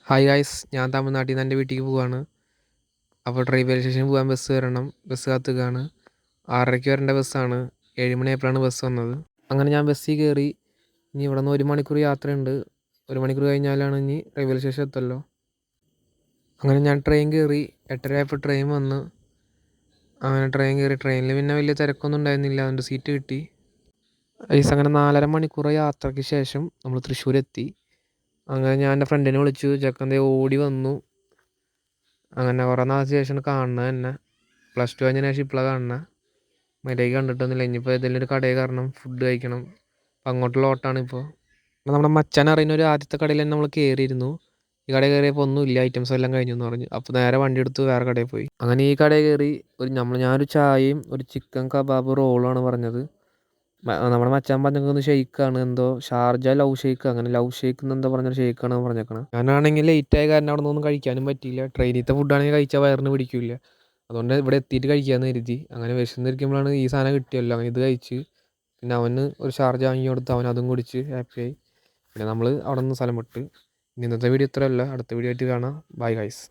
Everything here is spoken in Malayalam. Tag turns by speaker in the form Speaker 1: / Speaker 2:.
Speaker 1: ഹായ് ഗായ്സ്, ഞാൻ തമിഴ്നാട്ടിൽ നിന്ന് എൻ്റെ വീട്ടിലേക്ക് പോവാണ്. അപ്പോൾ റെയിൽവേ സ്റ്റേഷനിൽ പോകാൻ ബസ് കയറണം. ബസ് കാത്തുകയാണ്. 6:30 വരേണ്ട ബസ്സാണ്. 7 മണിയായപ്പോഴാണ് ബസ് വന്നത്. അങ്ങനെ ഞാൻ ബസ്സിൽ കയറി. ഇനി ഇവിടെ നിന്ന് 1 മണിക്കൂർ യാത്രയുണ്ട്. 1 മണിക്കൂർ കഴിഞ്ഞാലാണ് ഇനി റെയിൽവേ സ്റ്റേഷൻ എത്തുമല്ലോ. അങ്ങനെ ഞാൻ ട്രെയിൻ കയറി. 8:30 ആയപ്പോൾ ട്രെയിൻ വന്ന്. അങ്ങനെ ട്രെയിൻ കയറി. ട്രെയിനിൽ പിന്നെ വലിയ തിരക്കൊന്നും ഉണ്ടായിരുന്നില്ല. അതുകൊണ്ട് സീറ്റ് കിട്ടി. അങ്ങനെ 4.5 മണിക്കൂർ യാത്രയ്ക്ക് ശേഷം നമ്മൾ തൃശ്ശൂർ എത്തി. അങ്ങനെ ഞാൻ എൻ്റെ ഫ്രണ്ടിനെ വിളിച്ചു. ചെക്കൻ ഓടി വന്നു. അങ്ങനെ കുറേ നാൾക്ക് ശേഷമാണ് കാണുന്നത് തന്നെ. +2 കഴിഞ്ഞതിന് ശേഷം ഇപ്പോഴാണ് കാണുന്നത്. മര്യാദയ്ക്ക് കണ്ടിട്ടൊന്നുമില്ല. ഇനിയിപ്പോൾ ഏതെങ്കിലും ഒരു കടയിൽ കയറണം, ഫുഡ് കഴിക്കണം. അപ്പം അങ്ങോട്ടുള്ള ഓട്ടമാണ് ഇപ്പോൾ. നമ്മുടെ മച്ചാൻ അറിയുന്ന ഒരു ആദ്യത്തെ കടയിൽ തന്നെ നമ്മൾ കയറിയിരുന്നു. ഈ കടയിൽ കയറിയപ്പോൾ ഒന്നുമില്ല, ഐറ്റംസ് എല്ലാം കഴിഞ്ഞു എന്ന് പറഞ്ഞു. അപ്പോൾ നേരെ വണ്ടി എടുത്ത് വേറെ കടയിൽ പോയി. അങ്ങനെ ഈ കടയിൽ കയറി ഞാനൊരു ചായയും ഒരു ചിക്കൻ കബാബ് റോളുമാണ് പറഞ്ഞത്. നമ്മുടെ മച്ചാൻ പറഞ്ഞേക്കുന്നത് ഷെയ്ക്കാണ്, എന്തോ ഷാർജ ലവ് ഷെയ്ക്ക്, അങ്ങനെ ലവ് ഷെയ്ക്ക് എന്നെന്തോ പറഞ്ഞൊരു ഷെയ്ക്കാണ് പറഞ്ഞേക്കണം. ഞാനാണെങ്കിൽ ലേറ്റായ കാരണം അവിടെ നിന്നൊന്നും കഴിക്കാനും പറ്റിയില്ല. ട്രെയിനിലത്തെ ഫുഡാണെങ്കിൽ കഴിച്ചാൽ വയറിന് പിടിക്കില്ല. അതുകൊണ്ട് ഇവിടെ എത്തിയിട്ട് കഴിക്കാമെന്ന് കരുതി. അങ്ങനെ വിശന്നിരിക്കുമ്പോഴാണ് ഈ സാധനം കിട്ടിയല്ലോ. അങ്ങനെ ഇത് കഴിച്ച് പിന്നെ അവന് ഒരു ഷാർജ വാങ്ങി കൊടുത്ത് അവൻ അതും കുടിച്ച് ഹാപ്പിയായി. പിന്നെ നമ്മൾ അവിടെ നിന്ന് സ്ഥലം വിട്ട്. ഇന്നത്തെ വീഡിയോ ഇത്രയല്ല, അടുത്ത വീഡിയോ ആയിട്ട് കാണാം. Bye guys.